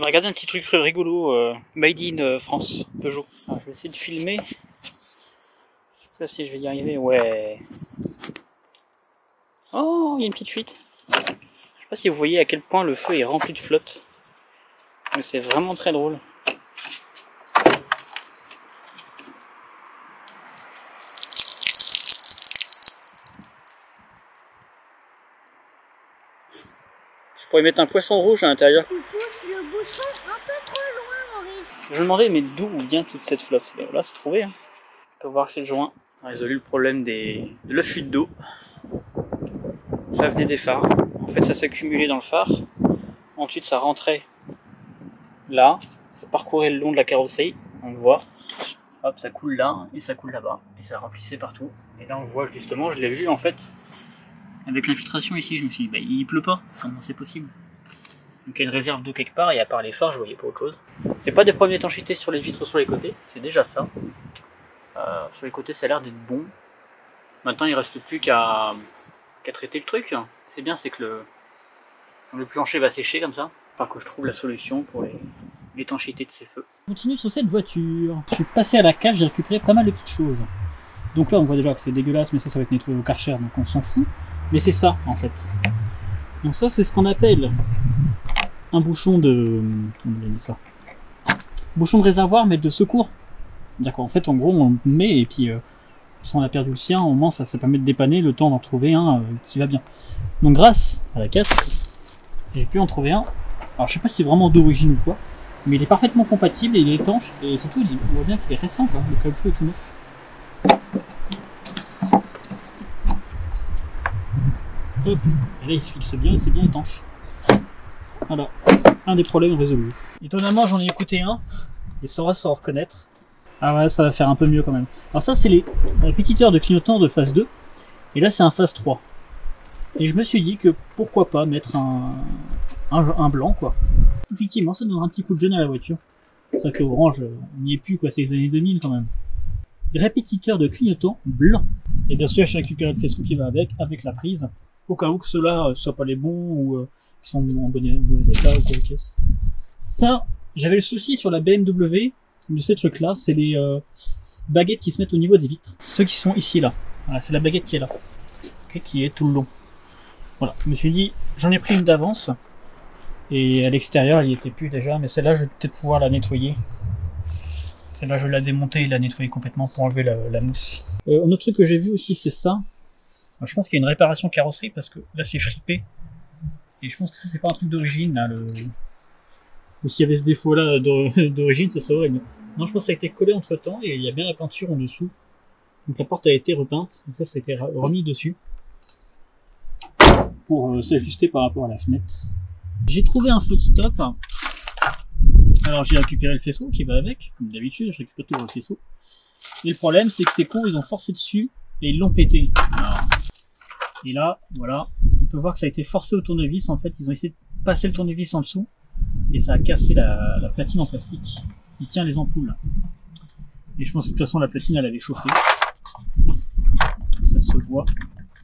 va regarder un petit truc rigolo, Made in France, Peugeot. Alors, je vais essayer de filmer. Je sais pas si je vais y arriver, ouais. Oh, il y a une petite fuite. Je sais pas si vous voyez à quel point le feu est rempli de flotte. Mais c'est vraiment très drôle. Je pourrais mettre un poisson rouge à l'intérieur. Tu pousses le bouchon un peu trop loin, Maurice. Je me demandais mais d'où vient toute cette flotte. Et voilà, c'est trouvé. Hein. On peut voir que c'est le joint. On a résolu le problème de la fuite d'eau. Ça venait des phares. En fait, ça s'accumulait dans le phare. Ensuite, ça rentrait là. Ça parcourait le long de la carrosserie. On le voit. Hop, ça coule là et ça coule là-bas. Et ça remplissait partout. Et là, on le voit justement. Je l'ai vu en fait. Avec l'infiltration ici, je me suis dit, bah, il pleut pas. Comment c'est possible? Donc il y a une réserve d'eau quelque part. Et à part les phares, je voyais pas autre chose. Il n'y a pas des problèmes d'étanchéité sur les vitres sur les côtés. C'est déjà ça. Sur les côtés, ça a l'air d'être bon. Maintenant, il reste plus qu'à traiter le truc. C'est bien, c'est que le plancher va sécher comme ça. Enfin, que je trouve la solution pour l'étanchéité de ces feux. On continue sur cette voiture. Je suis passé à la cage, j'ai récupéré pas mal de petites choses. Donc là, on voit déjà que c'est dégueulasse, mais ça va être nettoyé au Karcher, donc on s'en fout. Mais c'est ça, en fait. Donc ça, c'est ce qu'on appelle un bouchon de... Comment on dit ça? Bouchon de réservoir, mais de secours. D'accord, en fait, en gros, on le met et puis si on a perdu le sien, au moins ça permet de dépanner le temps d'en trouver un qui va bien. Donc grâce à la caisse, j'ai pu en trouver un. Alors je sais pas si c'est vraiment d'origine ou quoi, mais il est parfaitement compatible et il est étanche et surtout on voit bien qu'il est récent, quoi. Le caoutchouc est tout neuf. Hop, et là il se fixe bien et c'est bien étanche. Voilà, un des problèmes résolus. Étonnamment j'en ai écouté un, et ça va se reconnaître. Ah ouais, ça va faire un peu mieux quand même. Alors ça, c'est les répétiteurs de clignotant de phase 2. Et là, c'est un phase 3. Et je me suis dit que pourquoi pas mettre un blanc, quoi. Effectivement, ça donne un petit coup de jeune à la voiture. C'est ça que l'orange, on n'y est plus, quoi. C'est les années 2000 quand même. Répétiteur de clignotant blanc. Et bien sûr, j'ai récupéré le faisceau qui va avec la prise. Au cas où que ceux-là ne soient pas les bons ou qui sont en bon état ou quoi, caisse. Ça, j'avais le souci sur la BMW. De ces trucs là, c'est les baguettes qui se mettent au niveau des vitres. Ceux qui sont ici là. Voilà, c'est la baguette qui est là. Okay, qui est tout le long. Voilà, je me suis dit, j'en ai pris une d'avance. Et à l'extérieur, il n'y était plus déjà. Mais celle-là, je vais peut-être pouvoir la nettoyer. Celle-là, je vais la démonter et la nettoyer complètement pour enlever la mousse. Un autre truc que j'ai vu aussi, c'est ça. Alors, je pense qu'il y a une réparation carrosserie parce que là, c'est fripé. Et je pense que ça, c'est pas un truc d'origine. Ou s'il y avait ce défaut-là d'origine, ça serait horrible. Non, je pense que ça a été collé entre temps et il y a bien la peinture en dessous. Donc la porte a été repeinte, et ça a été remis dessus. Pour s'ajuster par rapport à la fenêtre. J'ai trouvé un feu de stop. Alors j'ai récupéré le faisceau qui va avec, comme d'habitude, je récupère tout le faisceau. Et le problème, c'est que ces cons, ils ont forcé dessus et ils l'ont pété. Alors, et là, voilà, on peut voir que ça a été forcé au tournevis. En fait, ils ont essayé de passer le tournevis en dessous. Et ça a cassé la platine en plastique qui tient les ampoules. Et je pense que de toute façon la platine elle avait chauffé. Ça se voit.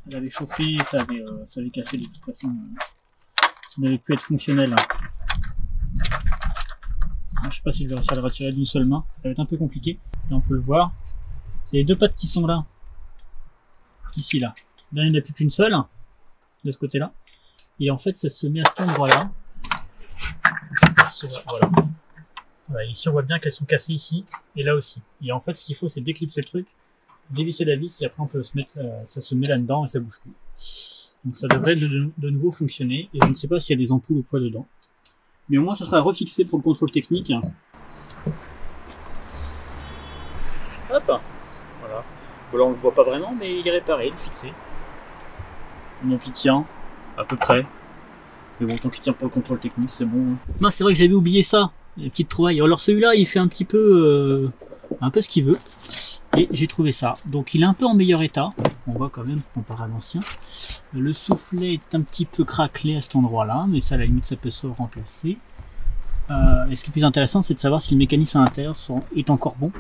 Elle avait chauffé et ça avait cassé de toute façon. Ça n'avait plus être fonctionnel. Alors, je sais pas si je vais réussir à le retirer d'une seule main. Ça va être un peu compliqué. Là on peut le voir. C'est les deux pattes qui sont là. Ici là. Là il n'y en a plus qu'une seule. De ce côté là. Et en fait ça se met à cet endroit là. Voilà. Voilà, ici on voit bien qu'elles sont cassées ici et là aussi. Et en fait ce qu'il faut c'est déclipser le truc, dévisser la vis et après on peut se mettre, ça se met là-dedans et ça bouge plus. Donc ça devrait de nouveau fonctionner et je ne sais pas s'il y a des ampoules ou quoi dedans. Mais au moins ça sera refixé pour le contrôle technique. Hop, voilà. Bon là on le voit pas vraiment mais il est réparé, il est fixé. Donc il tient à peu près. Mais bon, tant qu'il tient pour le contrôle technique, c'est bon. Non, c'est vrai que j'avais oublié ça, les petites trouvailles. Alors celui-là, il fait un petit peu ce qu'il veut. Et j'ai trouvé ça. Donc il est un peu en meilleur état. On voit quand même, comparé à l'ancien. Le soufflet est un petit peu craquelé à cet endroit-là, mais ça, à la limite, ça peut se remplacer. Et ce qui est plus intéressant, c'est de savoir si le mécanisme à l'intérieur est encore bon.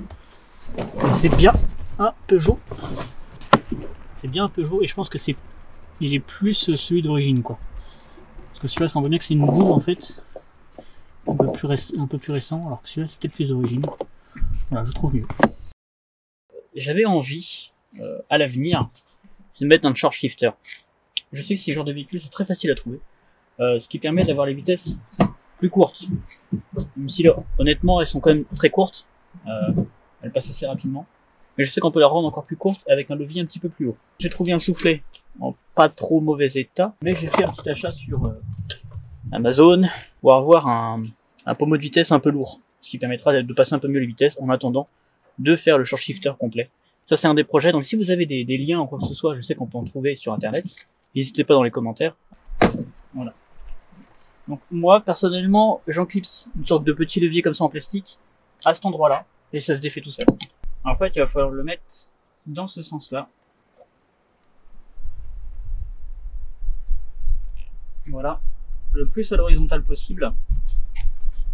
Et c'est bien un Peugeot. C'est bien un Peugeot, et je pense que il est plus celui d'origine, quoi. Parce que celui-là, on voit bien que c'est une boule en fait, un peu un peu plus récent, alors que celui-là c'est peut-être plus d'origine. Voilà, je trouve mieux. J'avais envie, à l'avenir, c'est de mettre un charge shifter. Je sais que ces genres de véhicules c'est très facile à trouver, ce qui permet d'avoir les vitesses plus courtes. Même si là, honnêtement, elles sont quand même très courtes, elles passent assez rapidement. Mais je sais qu'on peut la rendre encore plus courte avec un levier un petit peu plus haut. J'ai trouvé un soufflet en pas trop mauvais état, mais j'ai fait un petit achat sur Amazon pour avoir un pommeau de vitesse un peu lourd, ce qui permettra de passer un peu mieux les vitesses en attendant de faire le charge shifter complet. Ça c'est un des projets, donc si vous avez des liens ou quoi que ce soit, je sais qu'on peut en trouver sur internet, n'hésitez pas dans les commentaires. Voilà. Donc moi personnellement j'enclipse une sorte de petit levier comme ça en plastique à cet endroit là et ça se défait tout seul. En fait il va falloir le mettre dans ce sens là. Voilà, le plus à l'horizontale possible.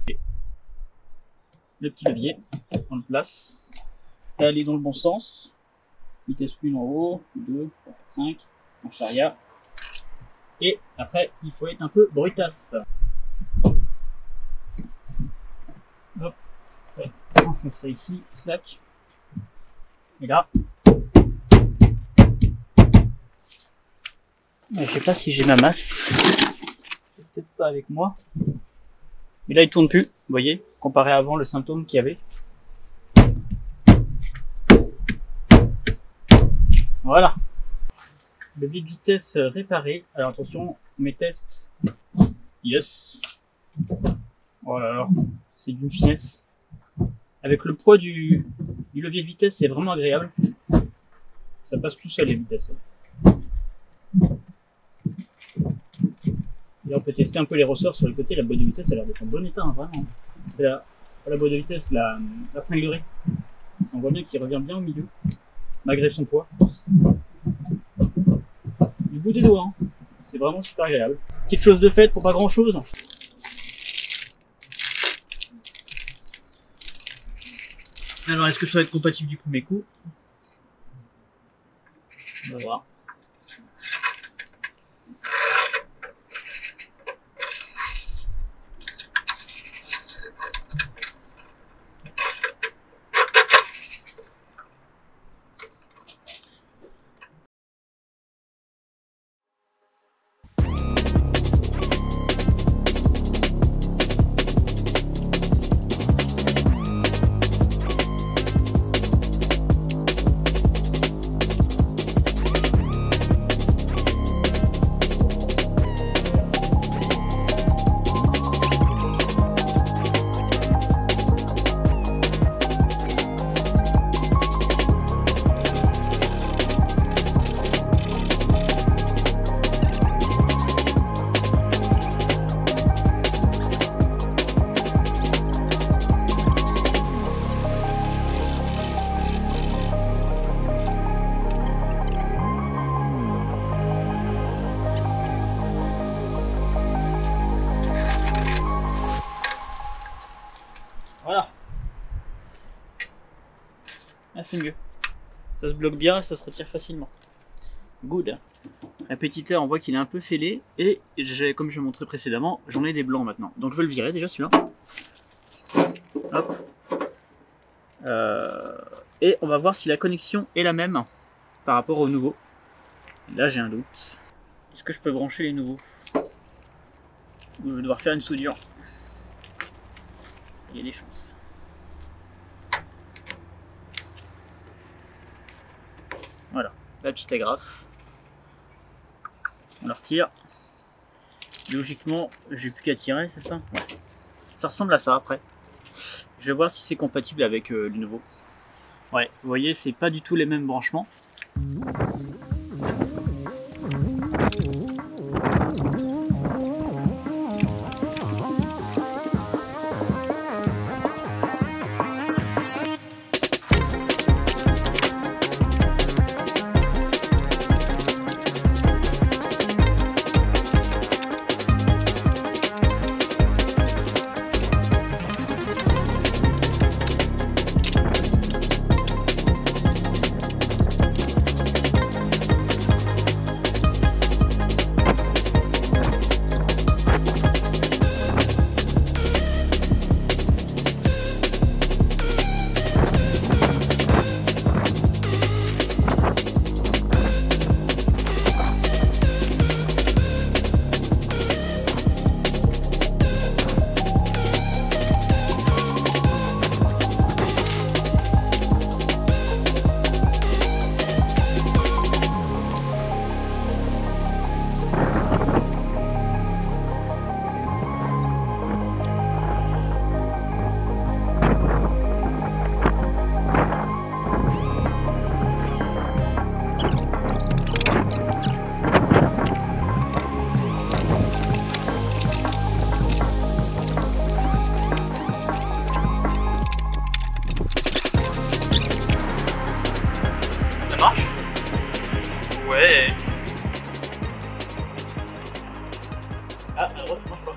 Et le petit levier, on le place. Elle est dans le bon sens. Vitesse 1 en haut, 2, 3, 5, marche arrière. Et après, il faut être un peu brutasse. Hop, j'enfonce ça ici, clac. Et là, je sais pas si j'ai ma masse. Peut-être pas avec moi. Mais là, il tourne plus, vous voyez, comparé à avant le symptôme qu'il y avait. Voilà. Le levier de vitesse réparé. Alors attention, mes tests. Yes. Oh là là, c'est d'une finesse. Avec le poids du levier de vitesse, c'est vraiment agréable. Ça passe tout seul les vitesses. Et là, on peut tester un peu les ressorts sur le côté. La boîte de vitesse a l'air d'être en bon état, hein, vraiment. C'est la boîte de vitesse, la tringlerie. On voit bien qu'il revient bien au milieu, malgré son poids. Du bout des doigts, hein. C'est vraiment super agréable. Petite chose de faite pour pas grand chose. Alors, est-ce que ça va être compatible du premier coup? On va voir. Voilà. Là c'est mieux. Ça se bloque bien et ça se retire facilement. Good. Répétiteur, on voit qu'il est un peu fêlé. Et comme je montrais précédemment, j'en ai des blancs maintenant. Donc je vais le virer déjà celui-là. Hop. Et on va voir si la connexion est la même par rapport au nouveau. Là j'ai un doute. Est-ce que je peux brancher les nouveaux? Ou je vais devoir faire une soudure? Il y a des chances. Voilà, la petite agrafe. On la retire. Logiquement, j'ai plus qu'à tirer, c'est ça? Ouais. Ça ressemble à ça après. Je vais voir si c'est compatible avec le nouveau. Ouais, vous voyez, c'est pas du tout les mêmes branchements. Ah, à droite, je mange pas.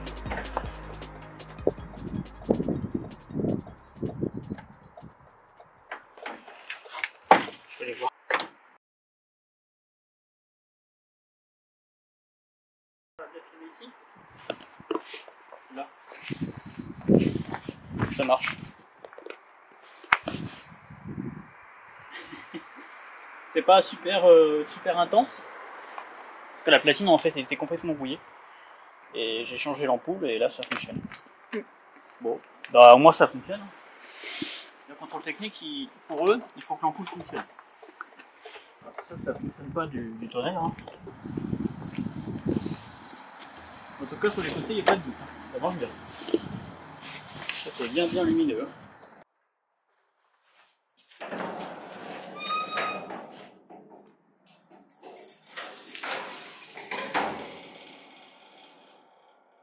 Je vais aller voir. On va peut-être filmer ici. Là. Ça marche. C'est pas super, super intense. Parce que la platine en fait était complètement rouillée. Et j'ai changé l'ampoule et là ça fonctionne. Bon, bah au moins ça fonctionne. Le contrôle technique, pour eux, il faut que l'ampoule fonctionne. Ça fonctionne pas du tonnerre. Hein. En tout cas sur les côtés il n'y a pas de doute. Hein. Ça marche bien. Ça c'est bien lumineux. Hein.